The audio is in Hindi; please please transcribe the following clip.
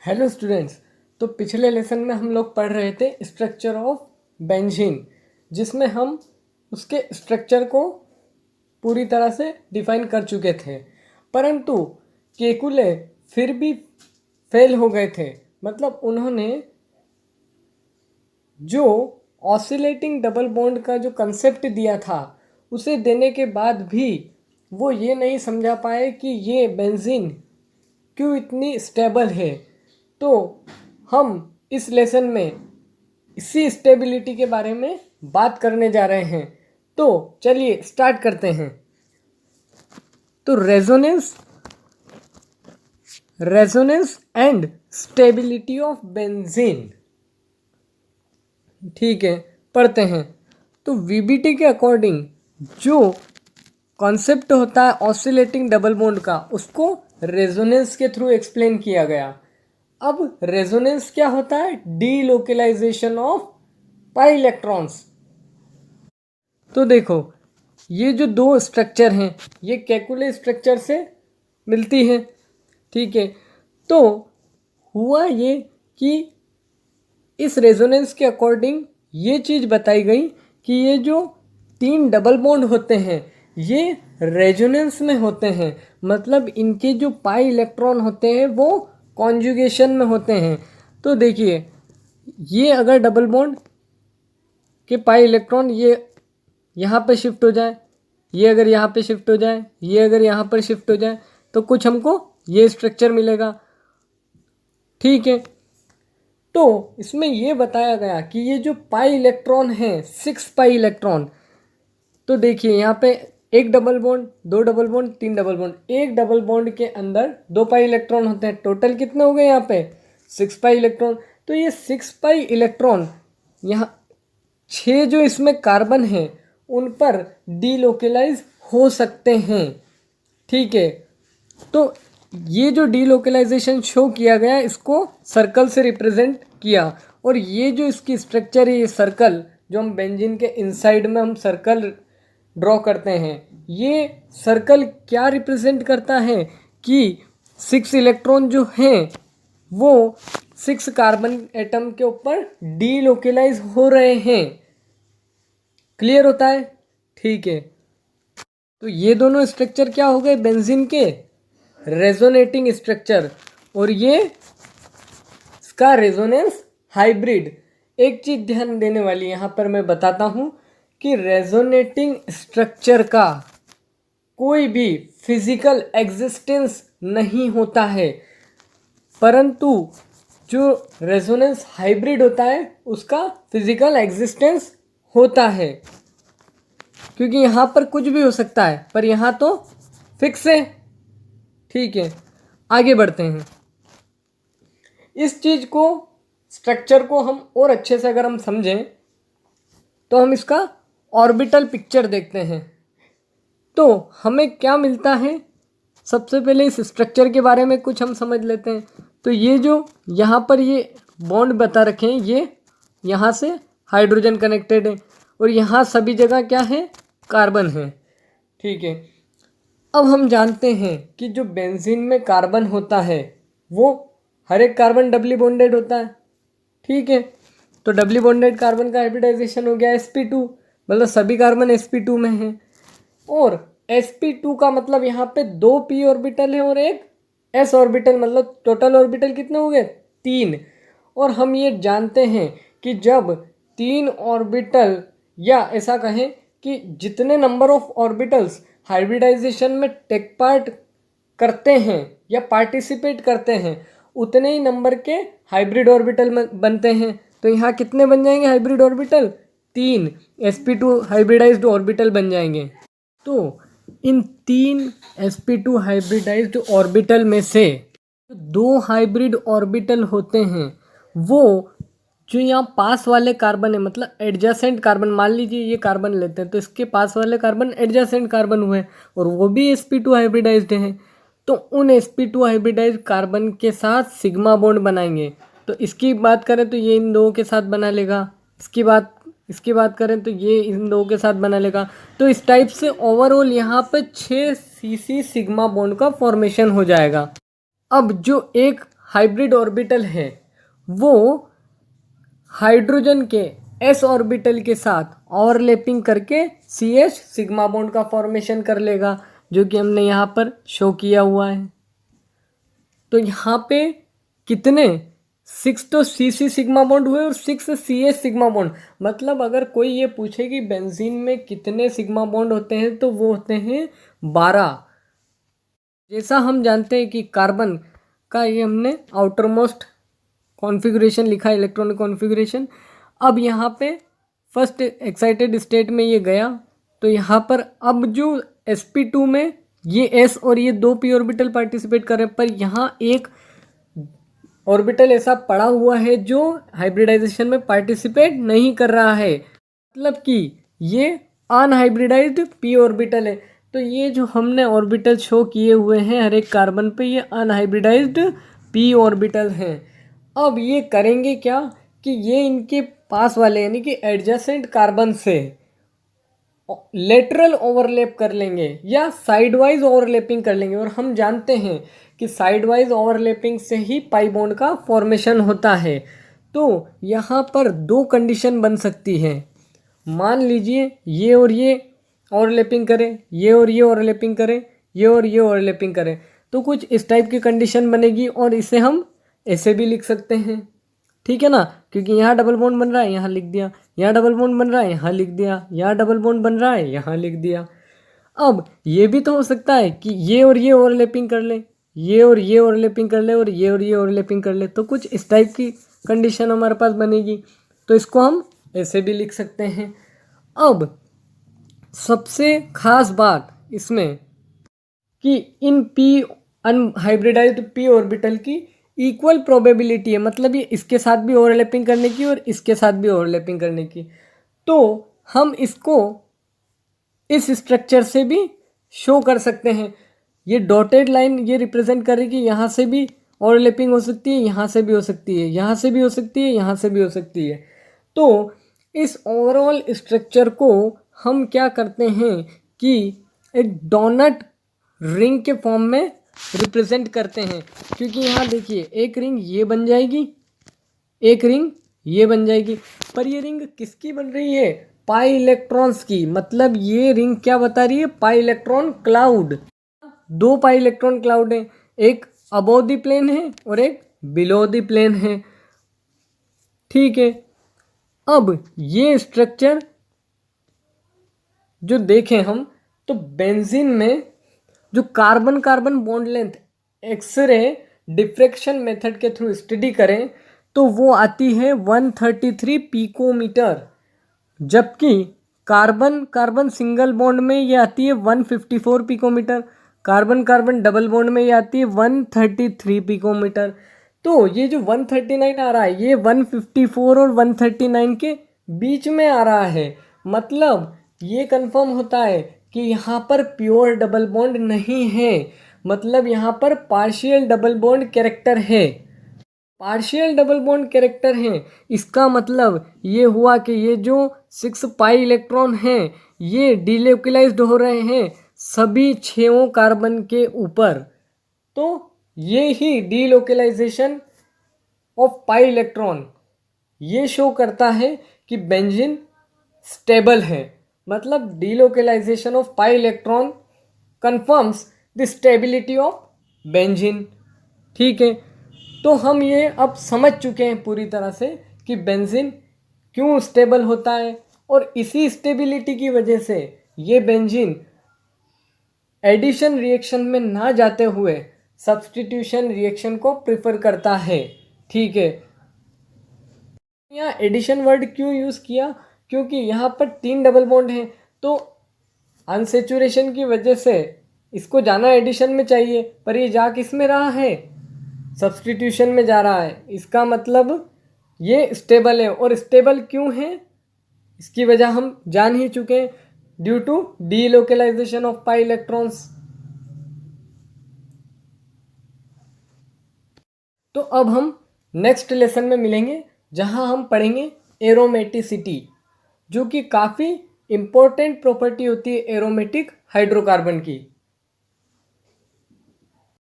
Hello students. तो पिछले लेसन में हम लोग पढ़ रहे थे स्ट्रक्चर ऑफ बेंजीन, जिसमें हम उसके स्ट्रक्चर को पूरी तरह से डिफाइन कर चुके थे, परंतु केकुले फिर भी फेल हो गए थे। मतलब उन्होंने जो ऑसिलेटिंग डबल बॉन्ड का जो कंसेप्ट दिया था उसे देने के बाद भी वो ये नहीं समझा पाए कि ये बेंजीन क्यों इतनी स्टेबल है। तो हम इस लेसन में इसी स्टेबिलिटी के बारे में बात करने जा रहे हैं। तो चलिए स्टार्ट करते हैं। तो resonance and stability of benzene, ठीक है, पढ़ते हैं। तो वीबीटी के अकॉर्डिंग जो कॉन्सेप्ट होता है ऑसिलेटिंग डबल बॉन्ड का, उसको रेजोनेंस के थ्रू एक्सप्लेन किया गया। अब रेजोनेंस क्या होता है? Delocalisation of pi electrons. तो देखो, ये जो दो स्ट्रक्चर हैं ये केकुले स्ट्रक्चर से मिलती है, ठीक है। तो हुआ ये कि इस रेजोनेंस के अकॉर्डिंग ये चीज़ बताई गई कि ये जो तीन डबल बॉन्ड होते हैं ये रेजोनेंस में होते हैं, मतलब इनके जो पाई इलेक्ट्रॉन होते हैं वो कॉन्जुगेशन में होते हैं। तो देखिए, ये अगर डबल बॉन्ड के पाई इलेक्ट्रॉन ये यहाँ पे शिफ्ट हो जाए, ये अगर यहाँ पे शिफ्ट हो जाए, ये अगर यहाँ पर शिफ्ट हो जाए, तो कुछ हमको ये स्ट्रक्चर मिलेगा, ठीक है। तो इसमें ये बताया गया कि ये जो पाई इलेक्ट्रॉन है 6 पाई इलेक्ट्रॉन, तो देखिए यहाँ पे एक डबल बॉन्ड, दो डबल बॉन्ड, तीन डबल बॉन्ड, एक डबल बॉन्ड के अंदर 2 पाई इलेक्ट्रॉन होते हैं। टोटल कितने हो गए यहाँ पे? 6 पाई इलेक्ट्रॉन। तो ये 6 पाई इलेक्ट्रॉन यहाँ 6 जो इसमें कार्बन है उन पर डीलोकेलाइज हो सकते हैं, ठीक है। तो ये जो डीलोकेलाइजेशन शो किया गया इसको सर्कल से रिप्रेजेंट किया, और ये जो इसकी स्ट्रक्चर है, ये सर्कल जो हम बेंजीन के इनसाइड में हम सर्कल ड्रॉ करते हैं, ये सर्कल क्या रिप्रेजेंट करता है कि 6 इलेक्ट्रॉन जो हैं वो 6 कार्बन एटम के ऊपर डीलोकेलाइज हो रहे हैं। क्लियर होता है? ठीक है। तो ये दोनों स्ट्रक्चर क्या हो गए बेंजीन के? रेजोनेटिंग स्ट्रक्चर, और ये इसका रेजोनेंस हाइब्रिड। एक चीज ध्यान देने वाली यहाँ पर मैं बताता हूँ कि रेजोनेटिंग स्ट्रक्चर का कोई भी फिजिकल एग्जिस्टेंस नहीं होता है, परंतु जो रेजोनेंस हाइब्रिड होता है उसका फिजिकल एग्जिस्टेंस होता है, क्योंकि यहाँ पर कुछ भी हो सकता है पर यहाँ तो फिक्स है, ठीक है। आगे बढ़ते हैं। इस चीज़ को, स्ट्रक्चर को हम और अच्छे से अगर हम समझें तो हम इसका ऑर्बिटल पिक्चर देखते हैं। तो हमें क्या मिलता है? सबसे पहले इस स्ट्रक्चर के बारे में कुछ हम समझ लेते हैं। तो ये जो यहाँ पर ये बॉन्ड बता रखे हैं, ये यहाँ से हाइड्रोजन कनेक्टेड है और यहाँ सभी जगह क्या है? कार्बन है, ठीक है। अब हम जानते हैं कि जो बेंजीन में कार्बन होता है वो हर एक कार्बन डबली बॉन्डेड होता है, ठीक है। तो डबली बॉन्डेड कार्बन का हाइब्रिडाइजेशन हो गया sp2, मतलब सभी कार्बन sp2 में हैं। और sp2 का मतलब यहाँ पे 2 p ऑर्बिटल है और एक s ऑर्बिटल, मतलब टोटल ऑर्बिटल कितने हो गए? 3। और हम ये जानते हैं कि जब 3 ऑर्बिटल, या ऐसा कहें कि जितने नंबर ऑफ ऑर्बिटल्स हाइब्रिडाइजेशन में टेक पार्ट करते हैं या पार्टिसिपेट करते हैं उतने ही नंबर के हाइब्रिड ऑर्बिटल बनते हैं। तो यहाँ कितने बन जाएंगे hybrid orbital? 3 sp2 hybridised orbital बन जाएंगे। तो इन 3 sp2 हाइब्रिडाइज्ड ऑर्बिटल में से 2 हाइब्रिड ऑर्बिटल होते हैं वो जो यहाँ पास वाले कार्बन है, मतलब एडजेसेंट कार्बन, मान लीजिए ये कार्बन लेते हैं तो इसके पास वाले कार्बन एडजेसेंट कार्बन हुए और वो भी sp2 हाइब्रिडाइज्ड हैं। तो उन sp2 हाइब्रिडाइज्ड कार्बन के साथ सिग्मा बॉन्ड बनाएंगे। तो इसकी बात करें तो ये इन दो के साथ बना लेगा, इसकी बात करें तो ये इन दो के साथ बना लेगा। तो इस टाइप से ओवरऑल यहाँ पे 6 cc सिग्मा बॉन्ड का फॉर्मेशन हो जाएगा। अब जो एक हाइब्रिड ऑर्बिटल है वो हाइड्रोजन के s ऑर्बिटल के साथ ओवरलैपिंग करके CH सिग्मा बॉन्ड का फॉर्मेशन कर लेगा, जो कि हमने यहाँ पर शो किया हुआ है। तो यहाँ पे कितने 6 तो CC सिग्मा बॉन्ड हुए और 6 CH सिग्मा बॉन्ड। मतलब अगर कोई ये पूछे कि बेंजीन में कितने सिग्मा बॉन्ड होते हैं तो वो होते हैं 12। जैसा हम जानते हैं कि कार्बन का ये हमने आउटर मोस्ट कॉन्फ़िगरेशन लिखा, इलेक्ट्रॉनिक कॉन्फ़िगरेशन। अब यहाँ पे फर्स्ट एक्साइटेड स्टेट में ये गया, तो यहाँ पर अब जो sp2 में ये s और ये 2 p ऑर्बिटल पार्टिसिपेट कर रहे हैं, पर यहाँ एक ऑर्बिटल ऐसा पड़ा हुआ है जो हाइब्रिडाइजेशन में पार्टिसिपेट नहीं कर रहा है, मतलब कि ये अनहाइब्रिडाइज्ड p ऑर्बिटल है। तो ये जो हमने ऑर्बिटल शो किए हुए हैं हर एक कार्बन पे, ये अनहाइब्रिडाइज्ड p ऑर्बिटल हैं। अब ये करेंगे क्या कि ये इनके पास वाले यानी कि एडजेसेंट कार्बन से लेटरल ओवरलैप कर लेंगे या साइड वाइज ओवरलैपिंग कर लेंगे। और हम जानते हैं कि साइड वाइज ओवरलैपिंग से ही पाई बॉन्ड का फॉर्मेशन होता है। तो यहाँ पर 2 कंडीशन बन सकती है। मान लीजिए ये और ये ओवरलैपिंग करें, ये और ये ओवरलैपिंग करें, ये और ये ओवरलैपिंग करें, तो कुछ इस टाइप की कंडीशन बनेगी। और इसे हम ऐसे भी लिख सकते हैं, ठीक है ना, क्योंकि यहाँ डबल बॉन्ड बन रहा है, यहाँ लिख दिया, यहाँ डबल बॉन्ड बन रहा है, यहाँ लिख दिया, यहाँ डबल बॉन्ड बन रहा है, यहाँ लिख दिया। अब ये भी तो हो सकता है कि ये और ये ओवरलैपिंग कर ले, ये और ये ओवरलैपिंग कर ले, और ये और ये ओवरलैपिंग कर ले, तो कुछ इस टाइप की कंडीशन हमारे पास बनेगी। तो इसको हम ऐसे भी लिख सकते हैं। अब सबसे खास बात इसमें कि इन p अनहाइब्रिडाइज्ड p ऑर्बिटल की इक्वल प्रोबेबिलिटी है, मतलब ये इसके साथ भी ओवरलैपिंग करने की और इसके साथ भी ओवरलैपिंग करने की। तो हम इसको इस स्ट्रक्चर से भी शो कर सकते हैं। ये डॉटेड लाइन ये रिप्रेजेंट करेगी यहाँ से भी ओवरलैपिंग हो सकती है, यहाँ से भी हो सकती है, यहाँ से भी हो सकती है, यहाँ से भी हो सकती है। तो इस ओवरऑल स्ट्रक्चर को हम क्या करते हैं कि एक डोनट रिंग के फॉर्म में रिप्रेजेंट करते हैं, क्योंकि यहाँ देखिए एक रिंग ये बन जाएगी, एक रिंग ये बन जाएगी, पर ये रिंग किसकी बन रही है? पाई इलेक्ट्रॉन्स की। मतलब ये रिंग क्या बता रही है? Pi electron cloud. 2 pi electron cloud है, एक अबोव द प्लेन है और एक बिलो द प्लेन है, ठीक है। अब ये स्ट्रक्चर जो देखें हम, तो बेंजीन में जो carbon carbon bond length X-ray diffraction method के थ्रू स्टडी करें तो वो आती है 133 पिकोमीटर, जबकि कार्बन कार्बन सिंगल बॉन्ड में ये आती है 154 picometre, carbon carbon double bond में ये आती है 133 पिकोमीटर। तो ये जो 139 आ रहा है ये 154 और 139 के बीच में आ रहा है। मतलब ये कंफर्म होता है कि यहाँ पर प्योर डबल बॉन्ड नहीं है, मतलब यहाँ पर पार्शियल डबल बॉन्ड कैरेक्टर है। पार्शियल डबल बॉन्ड कैरेक्टर है, इसका मतलब ये हुआ कि ये जो 6 पाई इलेक्ट्रॉन हैं ये डीलोकलाइज्ड हो रहे हैं सभी 6 कार्बन के ऊपर। तो ये ही डीलोकलाइजेशन ऑफ पाई इलेक्ट्रॉन ये शो करता है कि बेंजीन स्टेबल है। मतलब delocalisation of pi electron confirms the stability of benzene, ठीक है। तो हम ये अब समझ चुके हैं पूरी तरह से कि बेंजीन क्यों स्टेबल होता है, और इसी स्टेबिलिटी की वजह से ये बेंजीन एडिशन रिएक्शन में ना जाते हुए सब्स्टिट्यूशन रिएक्शन को प्रेफर करता है, ठीक है। यहाँ एडिशन वर्ड क्यों यूज़ किया? क्योंकि यहाँ पर 3 डबल बॉन्ड हैं, तो अनसेचुरेशन की वजह से इसको जाना एडिशन में चाहिए, पर ये जा किस में रहा है? सब्स्टिट्यूशन में जा रहा है। इसका मतलब ये स्टेबल है, और स्टेबल क्यों है इसकी वजह हम जान ही चुके हैं, due to delocalisation of pi electrons. तो अब हम नेक्स्ट लेसन में मिलेंगे जहां हम पढ़ेंगे एरोमेटिसिटी, जो कि काफ़ी इम्पोर्टेंट प्रॉपर्टी होती है एरोमेटिक हाइड्रोकार्बन की।